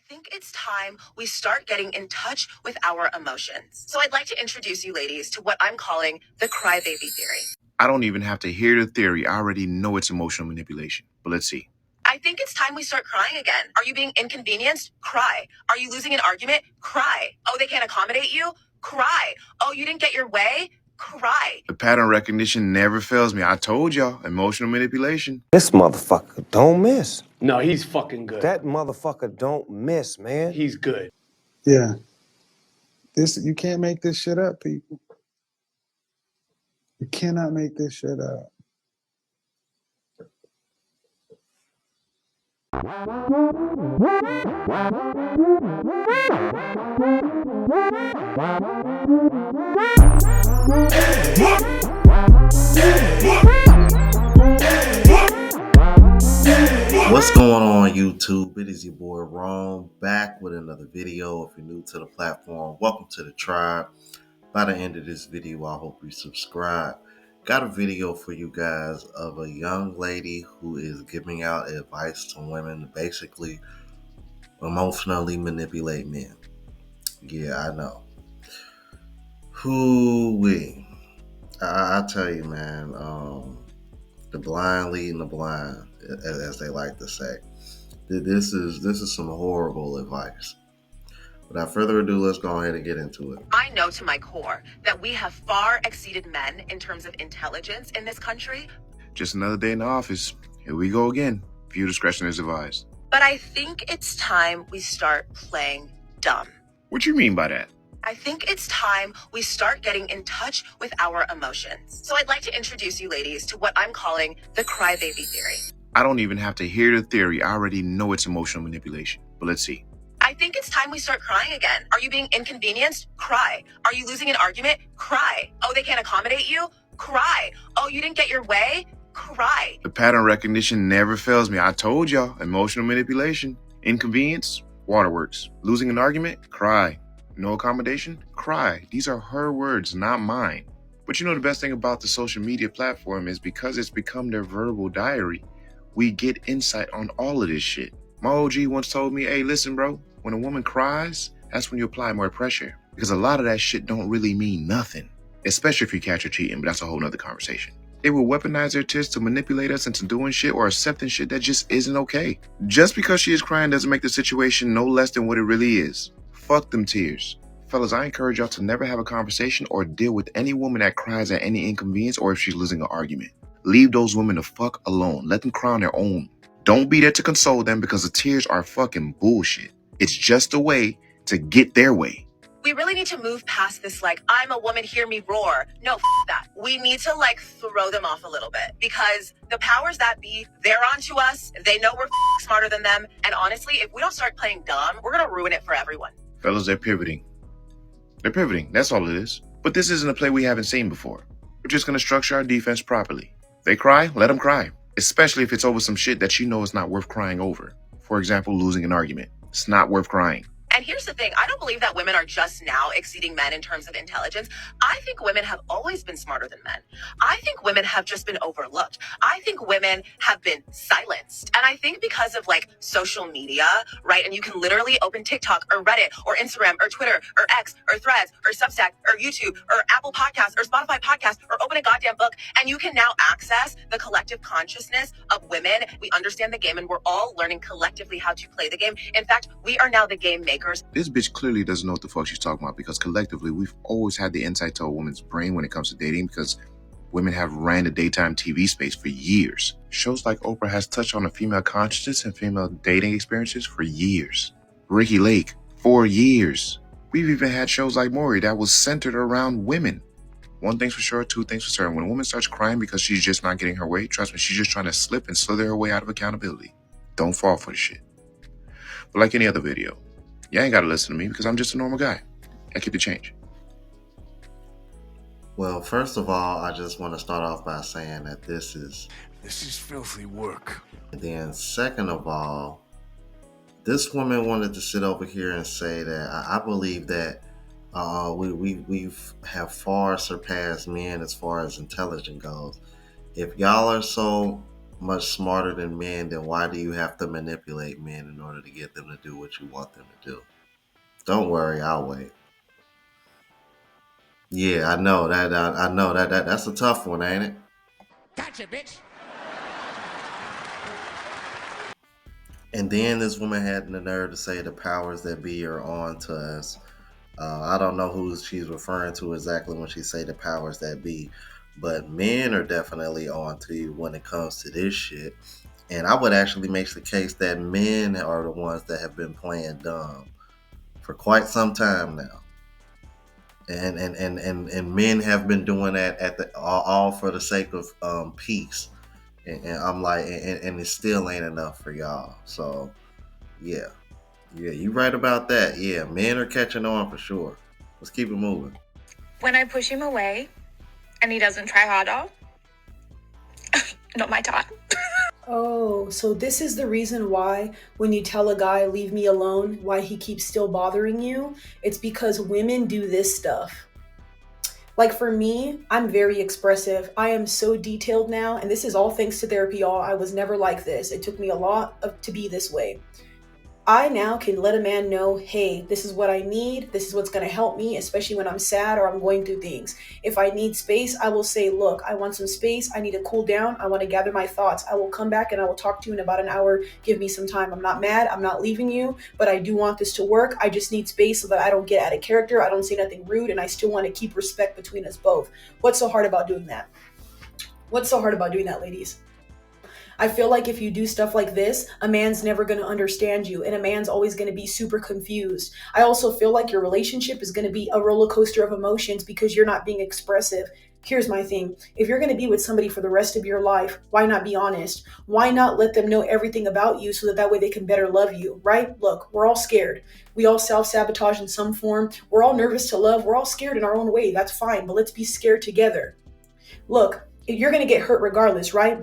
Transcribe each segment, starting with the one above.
think it's time we start getting in touch with our emotions. So I'd like to introduce you ladies to what I'm calling the crybaby theory. I don't even have to hear the theory. I already know it's emotional manipulation. But let's see. I think it's time we start crying again. Are you being inconvenienced? Cry. Are you losing an argument? Cry. Oh, they can't accommodate you? Cry. Oh, you didn't get your way? Cry. The pattern recognition never fails me. I told y'all, emotional manipulation. This motherfucker don't miss. No, he's fucking good. That motherfucker don't miss, man. He's good. Yeah. You can't make this shit up, people. You cannot make this shit up. What's going on YouTube? It is your boy Ron back with another video. If you're new to the platform, welcome to the tribe. By the end of this video, I hope you subscribe. Got a video for you guys of a young lady who is giving out advice to women to basically emotionally manipulate men. Yeah, I know. Hoo-wee. I tell you, man, the blind leading the blind, as they like to say. This is some horrible advice. Without further ado, let's go ahead and get into it. I know to my core that we have far exceeded men in terms of intelligence in this country. Just another day in the office. Here we go again. Viewer discretion is advised. But I think it's time we start playing dumb. What you mean by that? I think it's time we start getting in touch with our emotions. So I'd like to introduce you ladies to what I'm calling the crybaby theory. I don't even have to hear the theory. I already know it's emotional manipulation. But let's see. I think it's time we start crying again. Are you being inconvenienced? Cry. Are you losing an argument? Cry. Oh, they can't accommodate you? Cry. Oh, you didn't get your way? Cry. The pattern recognition never fails me. I told y'all, emotional manipulation. Inconvenience? Waterworks. Losing an argument? Cry. No accommodation? Cry. These are her words, not mine. But you know the best thing about the social media platform is because it's become their verbal diary, we get insight on all of this shit. My OG once told me, hey, listen, bro, when a woman cries, that's when you apply more pressure. Because a lot of that shit don't really mean nothing. Especially if you catch her cheating, but that's a whole nother conversation. They will weaponize their tears to manipulate us into doing shit or accepting shit that just isn't okay. Just because she is crying doesn't make the situation no less than what it really is. Fuck them tears. Fellas, I encourage y'all to never have a conversation or deal with any woman that cries at any inconvenience or if she's losing an argument. Leave those women the fuck alone. Let them cry on their own. Don't be there to console them because the tears are fucking bullshit. It's just a way to get their way. We really need to move past this, like, I'm a woman, hear me roar. No, that. We need to, throw them off a little bit because the powers that be, they're onto us. They know we're smarter than them. And honestly, if we don't start playing dumb, we're going to ruin it for everyone. Fellas, they're pivoting. They're pivoting. That's all it is. But this isn't a play we haven't seen before. We're just going to structure our defense properly. They cry, let them cry. Especially if it's over some shit that you know is not worth crying over. For example, losing an argument. It's not worth crying. And here's the thing, I don't believe that women are just now exceeding men in terms of intelligence. I think women have always been smarter than men. I think women have just been overlooked. I think women have been silenced. And I think because of social media, right? And you can literally open TikTok or Reddit or Instagram or Twitter or X or Threads or Substack or YouTube or Apple Podcasts or Spotify Podcasts or open a goddamn book. And you can now access the collective consciousness of women. We understand the game and we're all learning collectively how to play the game. In fact, we are now the game makers. This bitch clearly doesn't know what the fuck she's talking about because collectively we've always had the insight to a woman's brain when it comes to dating because women have ran the daytime TV space for years. Shows like Oprah has touched on the female consciousness and female dating experiences for years. Ricky Lake, for years. We've even had shows like Maury that was centered around women. One thing's for sure, two things for certain. When a woman starts crying because she's just not getting her way, trust me, she's just trying to slip and slither her way out of accountability. Don't fall for the shit. But like any other video, you ain't gotta listen to me because I'm just a normal guy. I keep the change. Well, first of all, I just want to start off by saying that this is filthy work. And then second of all, this woman wanted to sit over here and say that I believe that we have far surpassed men as far as intelligence goes. If y'all are so much smarter than men, then why do you have to manipulate men in order to get them to do what you want them to do? Don't worry, I'll wait. Yeah, I know that. I know that's a tough one, ain't it? Gotcha, bitch. And then this woman had the nerve to say the powers that be are on to us. I don't know who she's referring to exactly when she say the powers that be, but men are definitely on to you when it comes to this shit. And I would actually make the case that men are the ones that have been playing dumb for quite some time now. And men have been doing that at the all for the sake of peace. And I'm like, and it still ain't enough for y'all. So yeah. Yeah, you right about that. Yeah, men are catching on for sure. Let's keep it moving. When I push him away and he doesn't try harder, not my time. Oh, so this is the reason why when you tell a guy, leave me alone, why he keeps still bothering you? It's because women do this stuff. Like for me, I'm very expressive. I am so detailed now, and this is all thanks to therapy, y'all. I was never like this. It took me a lot to be this way. I now can let a man know, hey, this is what I need. This is what's going to help me, especially when I'm sad or I'm going through things. If I need space, I will say, look, I want some space. I need to cool down. I want to gather my thoughts. I will come back and I will talk to you in about an hour. Give me some time. I'm not mad. I'm not leaving you, but I do want this to work. I just need space so that I don't get out of character. I don't say nothing rude, and I still want to keep respect between us both. What's so hard about doing that? What's so hard about doing that, ladies? I feel like if you do stuff like this, a man's never going to understand you, and a man's always going to be super confused. I also feel like your relationship is going to be a roller coaster of emotions because you're not being expressive. Here's my thing. If you're going to be with somebody for the rest of your life, why not be honest? Why not let them know everything about you so that way they can better love you, right? Look, we're all scared. We all self-sabotage in some form. We're all nervous to love. We're all scared in our own way. That's fine, but let's be scared together. Look, you're going to get hurt regardless, right?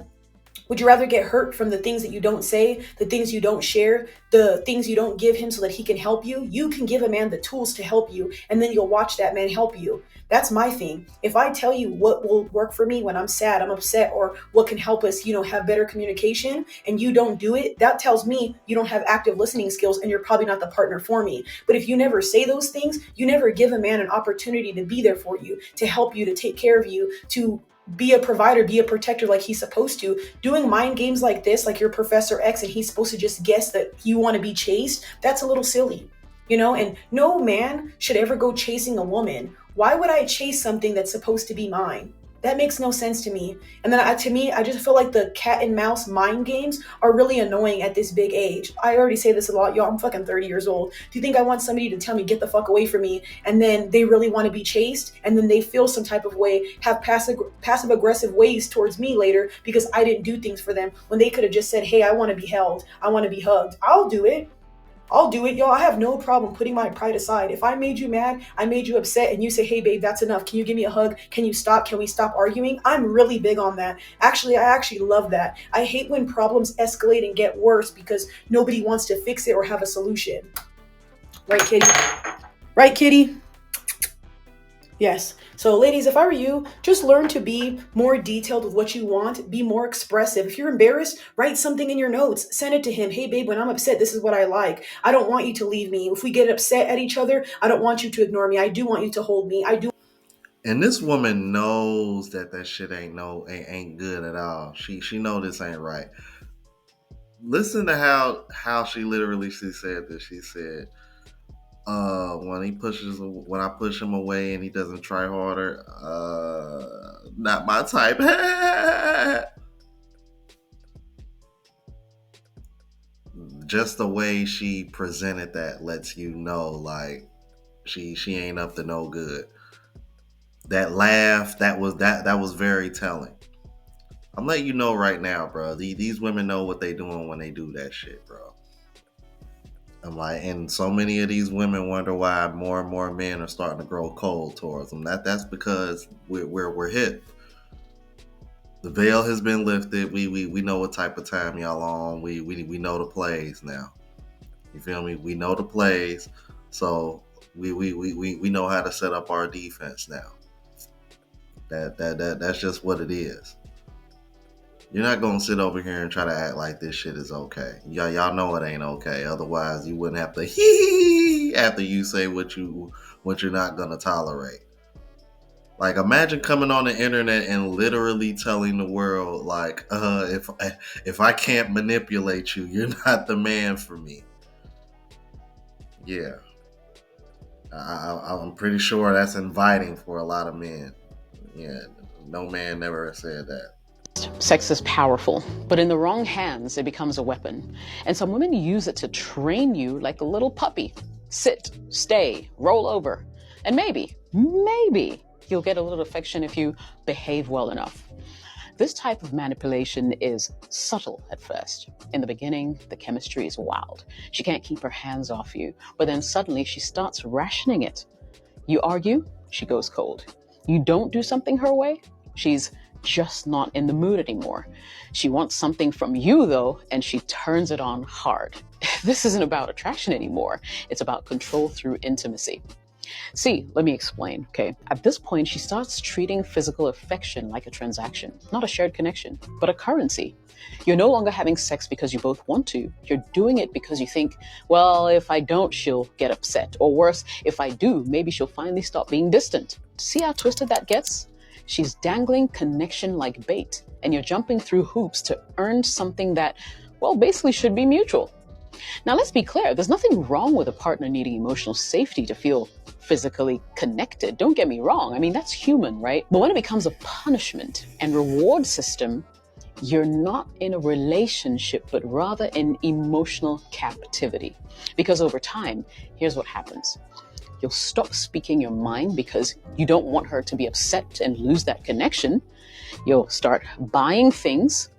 Would you rather get hurt from the things that you don't say, the things you don't share, the things you don't give him so that he can help you? You can give a man the tools to help you, and then you'll watch that man help you. That's my thing. If I tell you what will work for me when I'm sad, I'm upset, or what can help us, have better communication, and you don't do it, that tells me you don't have active listening skills and you're probably not the partner for me. But if you never say those things, you never give a man an opportunity to be there for you, to help you, to take care of you, to be a provider, be a protector like he's supposed to. Doing mind games like this, like you're Professor X and he's supposed to just guess that you want to be chased, that's a little silly, and no man should ever go chasing a woman. Why would I chase something that's supposed to be mine? That makes no sense to me. And then to me, I just feel like the cat and mouse mind games are really annoying at this big age. I already say this a lot, y'all. I'm fucking 30 years old. Do you think I want somebody to tell me, get the fuck away from me, and then they really want to be chased, and then they feel some type of way, have passive aggressive ways towards me later because I didn't do things for them when they could have just said, hey, I want to be held. I want to be hugged. I'll do it, y'all. I have no problem putting my pride aside. If I made you mad, I made you upset, and you say, hey, babe, that's enough. Can you give me a hug? Can you stop? Can we stop arguing? I'm really big on that. Actually, I actually love that. I hate when problems escalate and get worse because nobody wants to fix it or have a solution. Right, kitty? Right, kitty? Yes. So ladies, if I were you, just learn to be more detailed with what you want, be more expressive. If you're embarrassed, write something in your notes, send it to him. Hey babe, when I'm upset, this is what I like. I don't want you to leave me. If we get upset at each other, I don't want you to ignore me. I do want you to hold me. And this woman knows that shit ain't good at all. She know this ain't right. Listen to how she said this. She said, when I push him away and he doesn't try harder, not my type. Just the way she presented that lets you know, like, she ain't up to no good. That laugh, that was very telling. I'm letting you know right now, bro. These women know what they doing when they do that shit, bro. I'm like, and so many of these women wonder why more and more men are starting to grow cold towards them. That's because we're hip. The veil has been lifted. We know what type of time y'all on. We know the plays now. You feel me? We know the plays, so we know how to set up our defense now. That's just what it is. You're not gonna sit over here and try to act like this shit is okay. Y'all know it ain't okay. Otherwise, you wouldn't have to hee after you say what you're not gonna tolerate. Like, imagine coming on the internet and literally telling the world, like, if I can't manipulate you, you're not the man for me. Yeah, I'm pretty sure that's inviting for a lot of men. Yeah, no man never said that. Sex is powerful, but in the wrong hands, it becomes a weapon. And some women use it to train you like a little puppy. Sit, stay, roll over. And maybe you'll get a little affection if you behave well enough. This type of manipulation is subtle at first. In the beginning, the chemistry is wild. She can't keep her hands off you, but then suddenly she starts rationing it. You argue, she goes cold. You don't do something her way, she's just not in the mood anymore. She wants something from you though, and she turns it on hard. This isn't about attraction anymore. It's about control through intimacy. See, let me explain, okay? At this point, she starts treating physical affection like a transaction, not a shared connection, but a currency. You're no longer having sex because you both want to. You're doing it because you think, well, if I don't, she'll get upset. Or worse, if I do, maybe she'll finally stop being distant. See how twisted that gets? She's dangling connection like bait, and you're jumping through hoops to earn something that, well, basically should be mutual. Now, let's be clear. There's nothing wrong with a partner needing emotional safety to feel physically connected. Don't get me wrong. I mean, that's human, right? But when it becomes a punishment and reward system, you're not in a relationship, but rather in emotional captivity. Because over time, here's what happens. You'll stop speaking your mind because you don't want her to be upset and lose that connection. You'll start buying things,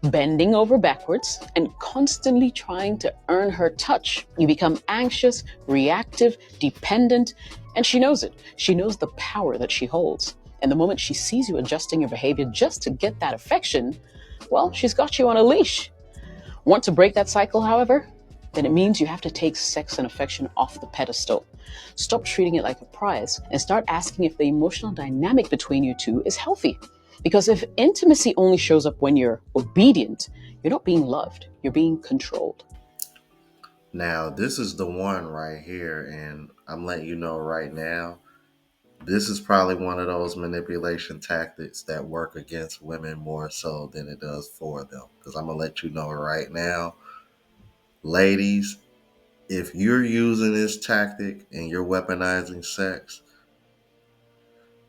bending over backwards, and constantly trying to earn her touch. You become anxious, reactive, dependent, and she knows it. She knows the power that she holds. And the moment she sees you adjusting your behavior just to get that affection, well, she's got you on a leash. Want to break that cycle, however? Then it means you have to take sex and affection off the pedestal. Stop treating it like a prize and start asking if the emotional dynamic between you two is healthy. Because if intimacy only shows up when you're obedient, you're not being loved, you're being controlled. Now, this is the one right here, and I'm letting you know right now, this is probably one of those manipulation tactics that work against women more so than it does for them. Because I'm going to let you know right now, ladies, if you're using this tactic and you're weaponizing sex,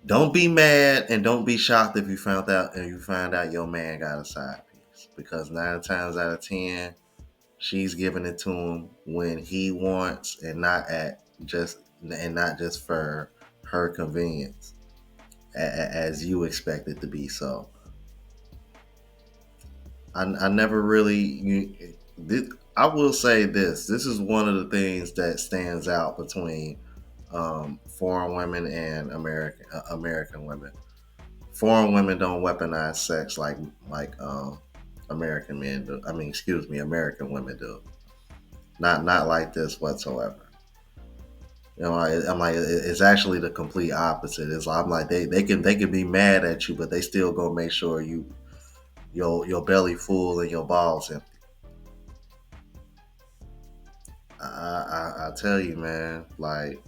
don't be mad and don't be shocked if you find out your man got a side piece. Because 9 times out of 10, she's giving it to him when he wants and not just for her convenience, as you expect it to be. So I never really. I will say this. This is one of the things that stands out between foreign women and American women. Foreign women don't weaponize sex like American men do. American women do. Not like this whatsoever. You know, I'm like, it's actually the complete opposite. I'm like, they can be mad at you, but they still gonna make sure your belly full and your balls empty. I tell you, man, like,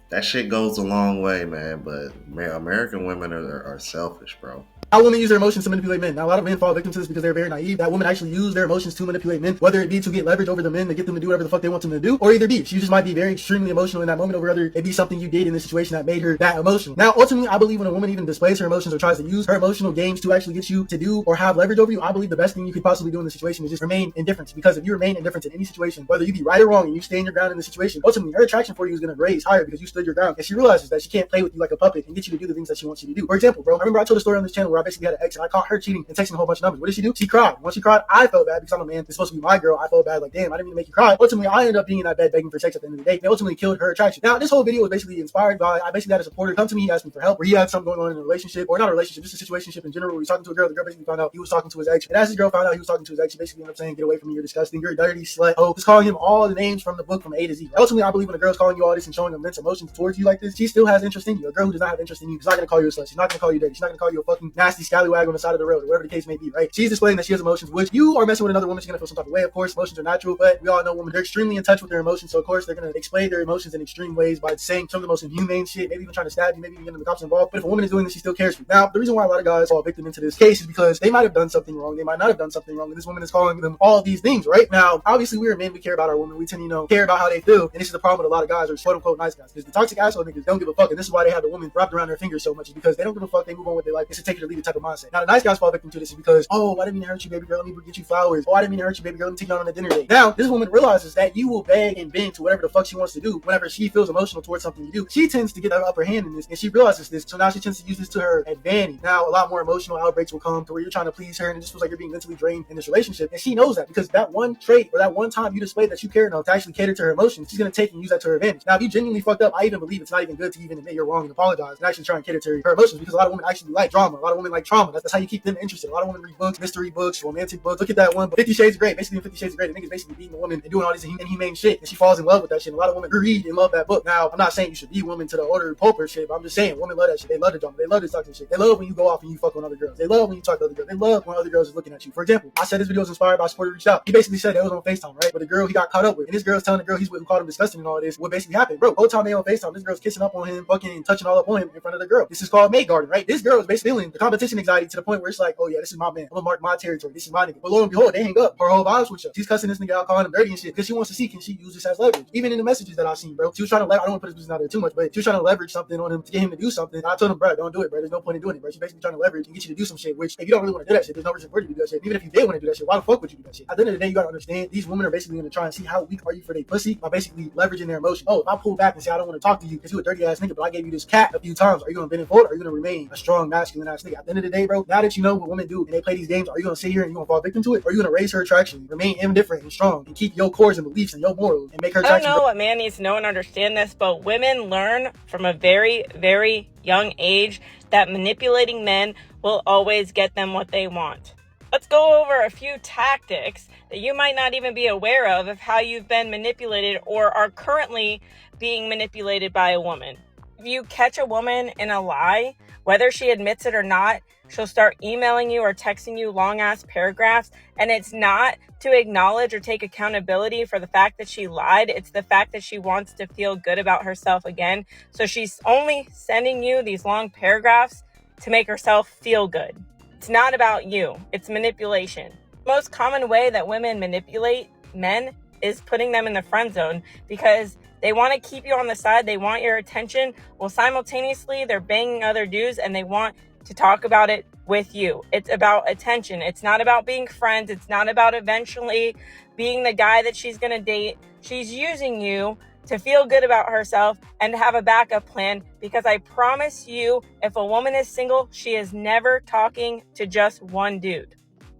that shit goes a long way, man. But American women are selfish, bro. How women use their emotions to manipulate men. Now, a lot of men fall victim to this because they're very naive. That women actually use their emotions to manipulate men, whether it be to get leverage over the men to get them to do whatever the fuck they want them to do, or either B, she just might be very extremely emotional in that moment, or whether it be something you did in the situation that made her that emotional. Now, ultimately, I believe when a woman even displays her emotions or tries to use her emotional games to actually get you to do or have leverage over you, I believe the best thing you could possibly do in the situation is just remain indifferent. Because if you remain indifferent in any situation, whether you be right or wrong, and you stand your ground in the situation, ultimately her attraction for you is going to raise higher because you stood your ground, and she realizes that she can't play with you like a puppet and get you to do the things that she wants you to do. For example, bro, I remember I told a story on this channel where I basically had an ex and I caught her cheating and texting a whole bunch of numbers. What did she do? She cried. Once she cried, I felt bad because I'm a man. It's supposed to be my girl. I felt bad, like, damn, I didn't mean to make you cry. Ultimately, I ended up being in that bed begging for sex at the end of the day. They ultimately killed her attraction. Now, this whole video was basically inspired by, I basically had a supporter come to me, he asked me for help, where he had something going on in a relationship, or not a relationship, just a situationship in general, where he was talking to a girl. The girl basically found out he was talking to his ex. And as his girl found out he was talking to his ex, she basically ended up saying, get away from me, you're disgusting, you're a dirty slut. Oh, just calling him all the names from the book from A to Z. Ultimately, I believe when a girl's calling you all this and showing immense emotions, towards you like this, she still has interest in you. A girl who does not have interest in you is not going to call you a slut. She's not going to call you dirty. She's not going to call you a fucking nasty scallywag on the side of the road or whatever the case may be, right? She's displaying that she has emotions, which you are messing with another woman, she's going to feel some type of way. Of course, emotions are natural, but we all know women, they're extremely in touch with their emotions. So of course, they're going to explain their emotions in extreme ways by saying some of the most inhumane shit, maybe even trying to stab you, maybe even getting the cops involved. But if a woman is doing this, she still cares for you. Now, the reason why a lot of guys fall victim into this case is because they might have done something wrong. They might not have done something wrong. And this woman is calling them all these things, right? Now, obviously, we're men. We care about our women. We tend to, care about how they feel. And this is the problem with a lot of guys, or quote unquote nice guys. Because the toxic asshole niggas don't give a fuck. And this is why they have the woman wrapped around their finger so much, is because they don't give a fuck. They move on with their life. It's a take it or leave it type of mindset. Now, the nice guys fall victim to this is because, oh, I didn't mean to hurt you, baby girl. Let me get you flowers. Oh, I didn't mean to hurt you, baby girl. Let me take you out on a dinner date. Now, this woman realizes that you will beg and bend to whatever the fuck she wants to do whenever she feels emotional towards something you do. She tends to get the upper hand in this, and she realizes this. So now she tends to use this to her advantage. Now, a lot more emotional outbreaks will come to where you're trying to please her, and it just feels like you're being mentally drained in this relationship. And she knows that, because that one trait or that one time you displayed that you care enough to actually cater to her emotions, she's going to take and use that to her advantage. Now, if you genuinely fucked up, I even believe it's not even good to even admit you're wrong and apologize and actually try and cater to her emotions, because a lot of women actually like drama. A lot of women like trauma. That's how you keep them interested. A lot of women read books, mystery books, romantic books. Look at that one, 50 Shades of Grey. Basically, in 50 Shades of Grey, the nigga's basically beating the woman and doing all this inhumane shit, and she falls in love with that shit. And a lot of women read and love that book. Now, I'm not saying you should be women to the order pulper shit, but I'm just saying women love that shit. They love the drama. They love this toxic shit. They love when you go off and you fuck on other girls. They love when you talk to other girls. They love when other girls is looking at you. For example, I said this video was inspired by Sporty Reached Out. He basically said that was on FaceTime, right? But the girl he got caught up with, and this girl's telling the girl he's with who called him disgusting and all this, what basically happened, bro. Whole time they on FaceTime, this girl's kissing up on him, fucking and touching all up on him in front of the girl. This is called maid guarding, right? This girl is basically feeling the competition anxiety to the point where it's like, oh yeah, this is my man. I'm gonna mark my territory. This is my nigga. But lo and behold, they hang up. Her whole vibe switch up. She's cussing this nigga out, calling him dirty and shit, because she wants to see, can she use this as leverage? Even in the messages that I've seen, bro. She was trying to, I don't want to put this business out there too much, but she was trying to leverage something on him to get him to do something. And I told him, bro, don't do it, bro. There's no point in doing it, bro. She's basically trying to leverage and get you to do some shit, which if you don't really want to do that shit, there's no reason for you to do that shit. Even if you did want to do that shit, why the fuck would you do that shit? At the end of the day, you gotta understand, these women are basically gonna try and see how weak are you for their pussy by basically leveraging their emotion. Oh, if I pull back and say I don't want to talk to you because you a dirty ass nigga, but I gave you this cat a few times, are you gonna bend it forward? Or are you gonna remain a strong, masculine ass nigga? At the end of the day, bro, now that you know what women do and they play these games, are you gonna sit here and you gonna fall victim to it? Or are you gonna raise her attraction, remain indifferent and strong, and keep your cores and beliefs and your morals and make her attraction? I don't know what man needs to know and understand this, but women learn from a very, very young age that manipulating men will always get them what they want. Let's go over a few tactics that you might not even be aware of how you've been manipulated or are currently being manipulated by a woman. If you catch a woman in a lie, whether she admits it or not, she'll start emailing you or texting you long ass paragraphs, and it's not to acknowledge or take accountability for the fact that she lied. It's the fact that she wants to feel good about herself again. So she's only sending you these long paragraphs to make herself feel good. It's not about you. It's manipulation. The most common way that women manipulate men is putting them in the friend zone, because they want to keep you on the side. They want your attention. Well, simultaneously, they're banging other dudes and they want to talk about it with you. It's about attention. It's not about being friends. It's not about eventually being the guy that she's going to date. She's using you to feel good about herself and to have a backup plan, because I promise you, if a woman is single, she is never talking to just one dude.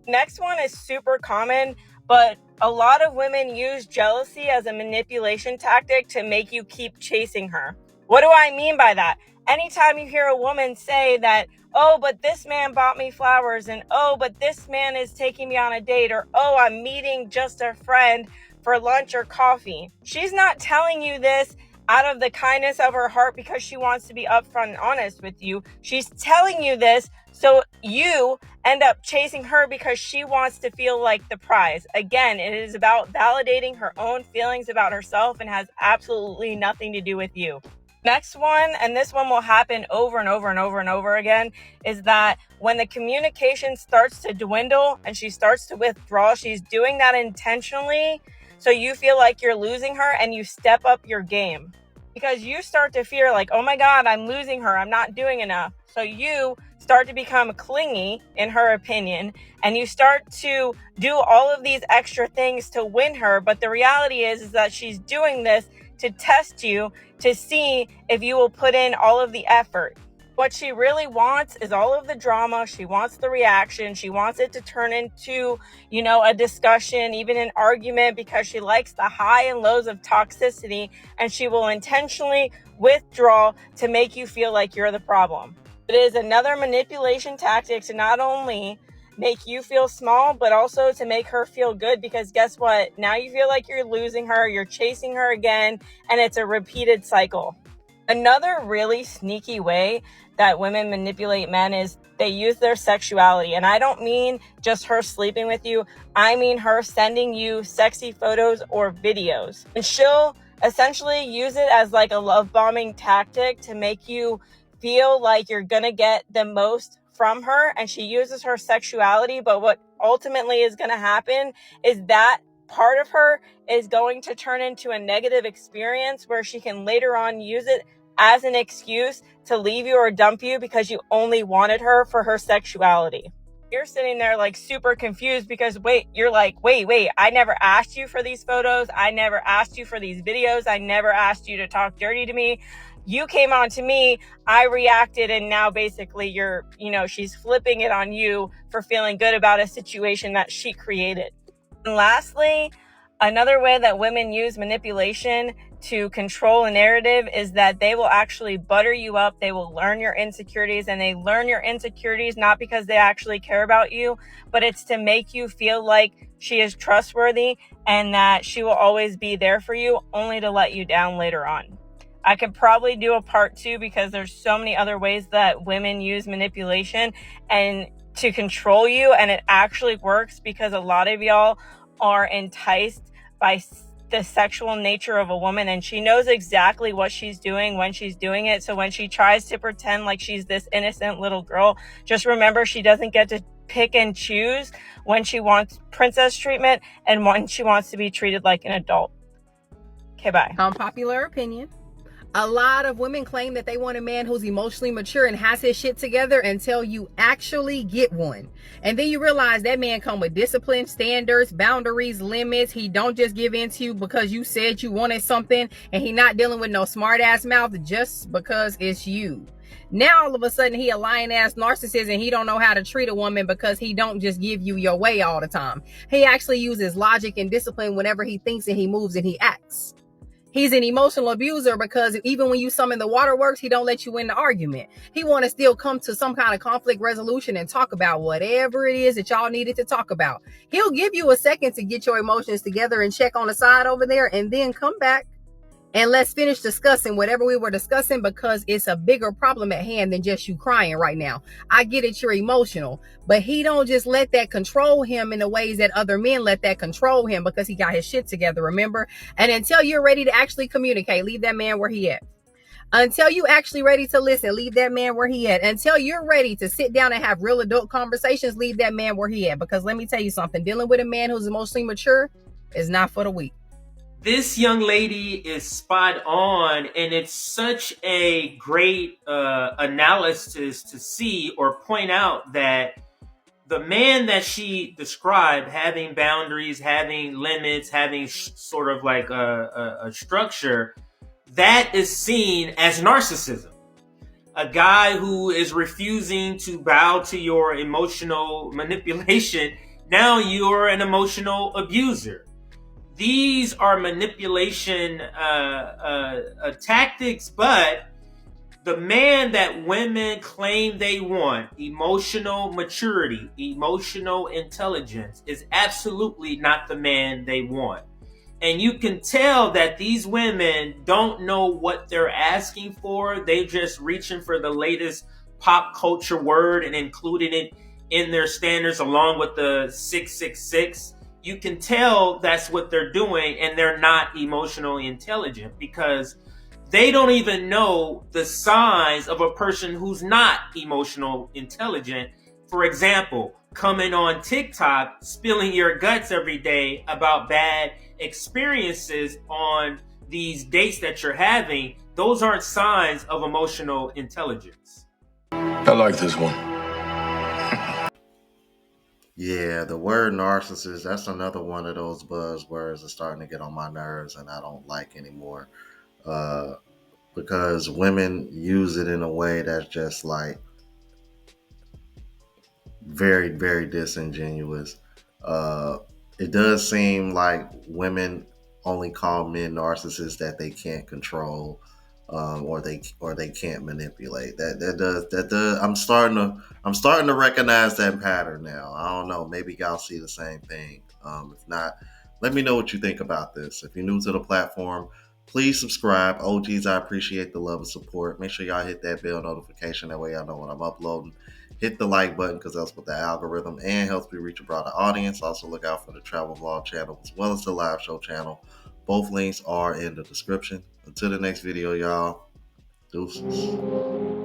Next one is super common, but a lot of women use jealousy as a manipulation tactic to make you keep chasing her. What do I mean by that? Anytime you hear a woman say that, oh, but this man bought me flowers, and oh, but this man is taking me on a date, or oh, I'm meeting just a friend for lunch or coffee. She's not telling you this out of the kindness of her heart because she wants to be upfront and honest with you. She's telling you this so you end up chasing her because she wants to feel like the prize. Again, it is about validating her own feelings about herself and has absolutely nothing to do with you. Next one, and this one will happen over and over and over and over again, is that when the communication starts to dwindle and she starts to withdraw, she's doing that intentionally so you feel like you're losing her and you step up your game. Because you start to fear like, oh my God, I'm losing her. I'm not doing enough. So you start to become clingy, in her opinion, and you start to do all of these extra things to win her. But the reality is that she's doing this to test you, to see if you will put in all of the effort. What she really wants is all of the drama. She wants the reaction. She wants it to turn into, a discussion, even an argument, because she likes the high and lows of toxicity, and she will intentionally withdraw to make you feel like you're the problem. It is another manipulation tactic to not only make you feel small, but also to make her feel good, because guess what? Now you feel like you're losing her, you're chasing her again, and it's a repeated cycle. Another really sneaky way that women manipulate men is they use their sexuality. And I don't mean just her sleeping with you. I mean her sending you sexy photos or videos. And she'll essentially use it as like a love bombing tactic to make you feel like you're gonna get the most from her. And she uses her sexuality. But what ultimately is gonna happen is that part of her is going to turn into a negative experience where she can later on use it as an excuse to leave you or dump you because you only wanted her for her sexuality. You're sitting there like super confused because wait, I never asked you for these photos. I never asked you for these videos. I never asked you to talk dirty to me. You came on to me, I reacted, and now basically she's flipping it on you for feeling good about a situation that she created. And lastly, another way that women use manipulation to control a narrative is that they will actually butter you up. They will learn your insecurities, and they learn your insecurities not because they actually care about you, but it's to make you feel like she is trustworthy and that she will always be there for you, only to let you down later on. I could probably do a part 2 because there's so many other ways that women use manipulation and to control you, and it actually works because a lot of y'all are enticed by the sexual nature of a woman, and she knows exactly what she's doing when she's doing it. So when she tries to pretend like she's this innocent little girl, just remember she doesn't get to pick and choose when she wants princess treatment and when she wants to be treated like an adult. Okay, bye. Unpopular opinion. A lot of women claim that they want a man who's emotionally mature and has his shit together until you actually get one. And then you realize that man come with discipline, standards, boundaries, limits. He don't just give in to you because you said you wanted something, and he not dealing with no smart ass mouth just because it's you. Now all of a sudden he a lying ass narcissist and he don't know how to treat a woman because he don't just give you your way all the time. He actually uses logic and discipline whenever he thinks, and he moves and he acts. He's an emotional abuser because even when you summon the waterworks, he don't let you win the argument. He want to still come to some kind of conflict resolution and talk about whatever it is that y'all needed to talk about. He'll give you a second to get your emotions together and check on the side over there, and then come back and let's finish discussing whatever we were discussing, because it's a bigger problem at hand than just you crying right now. I get it, you're emotional, but he don't just let that control him in the ways that other men let that control him, because he got his shit together, remember? And until you're ready to actually communicate, leave that man where he at. Until you actually ready to listen, leave that man where he at. Until you're ready to sit down and have real adult conversations, leave that man where he at. Because let me tell you something, dealing with a man who's emotionally mature is not for the weak. This young lady is spot on, and it's such a great analysis to see or point out that the man that she described having boundaries, having limits, having sort of like a structure, that is seen as narcissism. A guy who is refusing to bow to your emotional manipulation, now you're an emotional abuser. These are manipulation tactics, but the man that women claim they want, emotional maturity, emotional intelligence, is absolutely not the man they want. And you can tell that these women don't know what they're asking for. They're just reaching for the latest pop culture word and including it in their standards along with the 666. You can tell that's what they're doing, and they're not emotionally intelligent because they don't even know the signs of a person who's not emotional intelligent. For example, coming on TikTok, spilling your guts every day about bad experiences on these dates that you're having, those aren't signs of emotional intelligence. I like this one. Yeah, the word narcissist, that's another one of those buzzwords that's starting to get on my nerves and I don't like anymore. Because women use it in a way that's just like very, very disingenuous. It does seem like women only call men narcissists that they can't control, or they can't manipulate. That does. I'm starting to recognize that pattern now. I don't know. Maybe y'all see the same thing. If not, let me know what you think about this. If you're new to the platform, Please subscribe. OGs, I appreciate the love and support. Make sure y'all hit that bell notification. That way y'all know when I'm uploading. Hit the like button because that's what the algorithm and helps me reach a broader audience. Also look out for the travel vlog channel as well as the live show channel. Both links are in the description. Until the next video, y'all. Deuces.